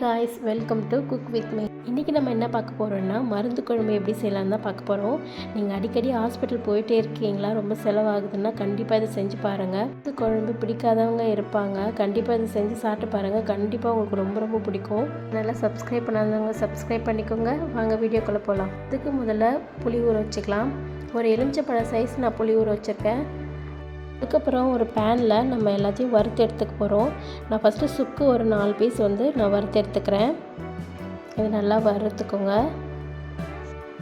Guys, welcome to cook with me. இன்றைக்கி நம்ம என்ன பார்க்க போகிறோம்னா மருந்து குழம்பு எப்படி செய்யலான்னு தான் பார்க்க போகிறோம். நீங்கள் அடிக்கடி ஹாஸ்பிட்டல் போயிட்டே இருக்கீங்களா, ரொம்ப செலவாகுதுன்னா கண்டிப்பாக இதை செஞ்சு பாருங்கள். மருந்து குழம்பு பிடிக்காதவங்க இருப்பாங்க, கண்டிப்பாக இதை செஞ்சு சாப்பிட்டு பாருங்கள். கண்டிப்பாக உங்களுக்கு ரொம்ப ரொம்ப பிடிக்கும். நல்லா சப்ஸ்கிரைப் பண்ணாதவங்க சப்ஸ்கிரைப் பண்ணிக்கோங்க. வாங்க வீடியோக்குள்ளே போகலாம். இதுக்கு முதல்ல புளி ஊற வச்சுக்கலாம். ஒரு எலுமிச்சைப்பழ சைஸ் நான் புளி ஊற வச்சுருக்கேன். அதுக்கப்புறம் ஒரு பேனில் நம்ம எல்லாத்தையும் வறுத்து எடுத்துக்க போகிறோம். நான் ஃபஸ்ட்டு சுக்கு ஒரு 4 பீஸ் நான் வறுத்து எடுத்துக்கிறேன். இது நல்லா வறுத்துக்கோங்க.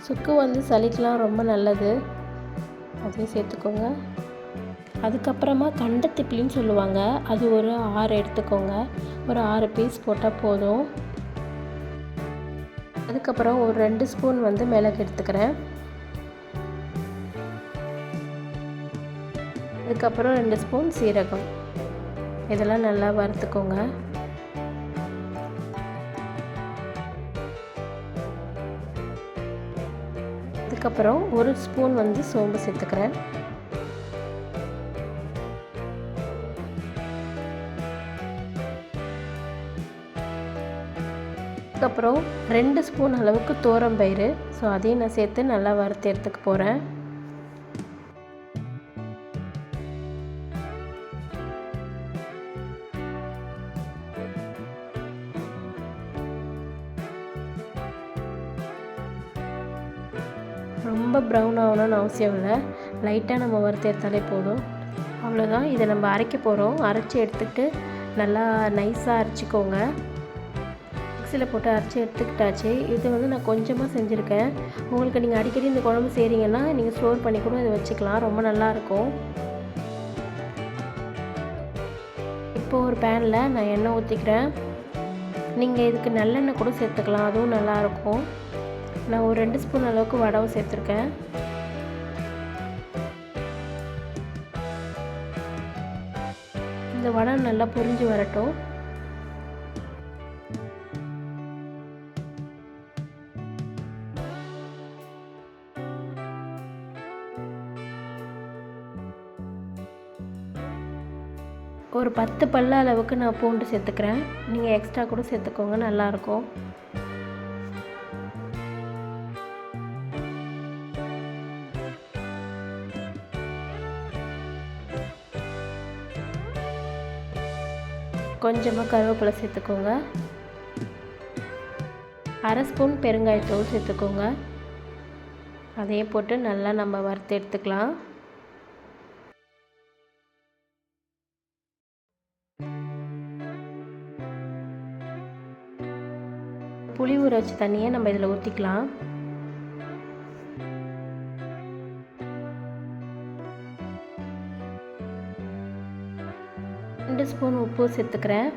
சுக்கு சளிக்கெலாம் ரொம்ப நல்லது, அதையும் சேர்த்துக்கோங்க. அதுக்கப்புறமா கண்டத்திப்பிலின்னு சொல்லுவாங்க, அது ஒரு 6 எடுத்துக்கோங்க. ஒரு 6 பீஸ் போட்டால் போதும். அதுக்கப்புறம் ஒரு 2 ஸ்பூன் மிளகு எடுத்துக்கிறேன். அதுக்கப்புறம் 2 ஸ்பூன் சீரகம். இதெல்லாம் நல்லா வறுத்துக்கோங்க. அதுக்கப்புறம் 1 ஸ்பூன் சோம்பு சேர்த்துக்கிறேன். அதுக்கப்புறம் 2 ஸ்பூன் அளவுக்கு துவரம்பயிறு. அதையும் நான் சேர்த்து நல்லா வறுத்து எடுத்துக்க போகிறேன். ரொம்ப ப்ரௌன் ஆகணும்னு அவசியம் இல்லை, லைட்டாக நம்ம வறுத்து எடுத்தாலே போதும். அவ்வளோதான். இதை நம்ம அரைக்க போகிறோம். அரைச்சி எடுத்துக்கிட்டு நல்லா நைஸாக அரைச்சிக்கோங்க. மிக்ஸியில் போட்டு அரைச்சி எடுத்துக்கிட்டாச்சு. இது நான் கொஞ்சமாக செஞ்சுருக்கேன். உங்களுக்கு நீங்கள் அடிக்கடி இந்த குழம்பு செய்கிறீங்கன்னா நீங்கள் ஸ்டோர் பண்ணி கூட இதை வச்சுக்கலாம், ரொம்ப நல்லாயிருக்கும். இப்போது ஒரு பேனில் நான் எண்ணெய் ஊற்றிக்கிறேன். நீங்கள் இதுக்கு நல்லெண்ணெய் கூட சேர்த்துக்கலாம், அதுவும் நல்லாயிருக்கும். நான் ஒரு 2 ஸ்பூன் அளவுக்கு வடவை சேர்த்துருக்கேன். இந்த வடை நல்லா பொரிஞ்சு வரட்டும். ஒரு 10 பல்லு அளவுக்கு நான் பூண்டு சேர்த்துக்கிறேன். நீங்கள் எக்ஸ்ட்ரா கூட சேர்த்துக்கோங்க, நல்லாயிருக்கும். கொஞ்சமாக கருவேப்பிலை சேர்த்துக்கோங்க. 1/2 ஸ்பூன் பெருங்காயத்தூள் சேர்த்துக்கோங்க. அதையே போட்டு நல்லா நம்ம வறுத்து எடுத்துக்கலாம். புளி ஊற வச்ச தண்ணியை நம்ம இதில் ஊற்றிக்கலாம். ரெண்டு ஸ்பூன் உப்பு சேர்த்துக்கிறேன்.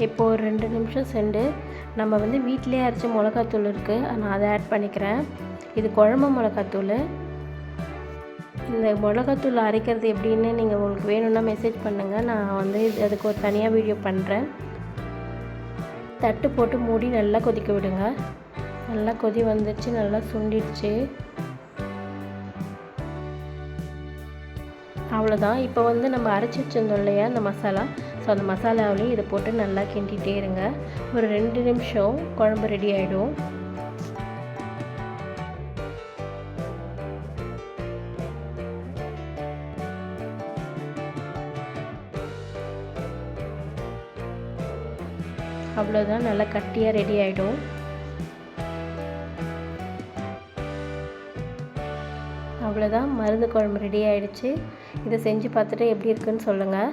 இப்போது ஒரு 2 நிமிஷம் சென்று நம்ம வீட்டிலே அரைச்ச மிளகாத்தூள் இருக்குது, நான் அதை ஆட் பண்ணிக்கிறேன். இது குழம்பு மிளகாத்தூள். இந்த மிளகாத்தூள் அரைக்கிறது எப்படின்னு நீங்கள் உங்களுக்கு வேணும்னா மெசேஜ் பண்ணுங்கள், நான் அதுக்கு ஒரு தனியாக வீடியோ பண்ணுறேன். தட்டு போட்டு மூடி நல்லா கொதிக்க விடுங்க. நல்லா கொதி வந்துடுச்சு, நல்லா சுண்டிடுச்சு. அவ்வளோதான். இப்போ நம்ம அரைச்சி வச்சுருந்தோம் இல்லையா அந்த மசாலா, அந்த மசாலாவிலையும் இதை போட்டு நல்லா கிண்டிகிட்டே இருங்க. ஒரு 2 நிமிஷம் குழம்பு ரெடி ஆகிடும். அவ்வளோதான், நல்லா கட்டியாக ரெடி ஆகிடும். அவ்வளோதான், மருந்து குழம்பு ரெடி ஆகிடுச்சு. இதை செஞ்சு பார்த்துட்டு எப்படி இருக்குன்னு சொல்லுங்கள்.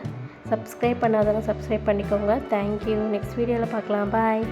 சப்ஸ்கிரைப் பண்ணாதவங்க சப்ஸ்கிரைப் பண்ணிக்கோங்க. தேங்க்யூ. நெக்ஸ்ட் வீடியோவில் பார்க்கலாம். பாய்.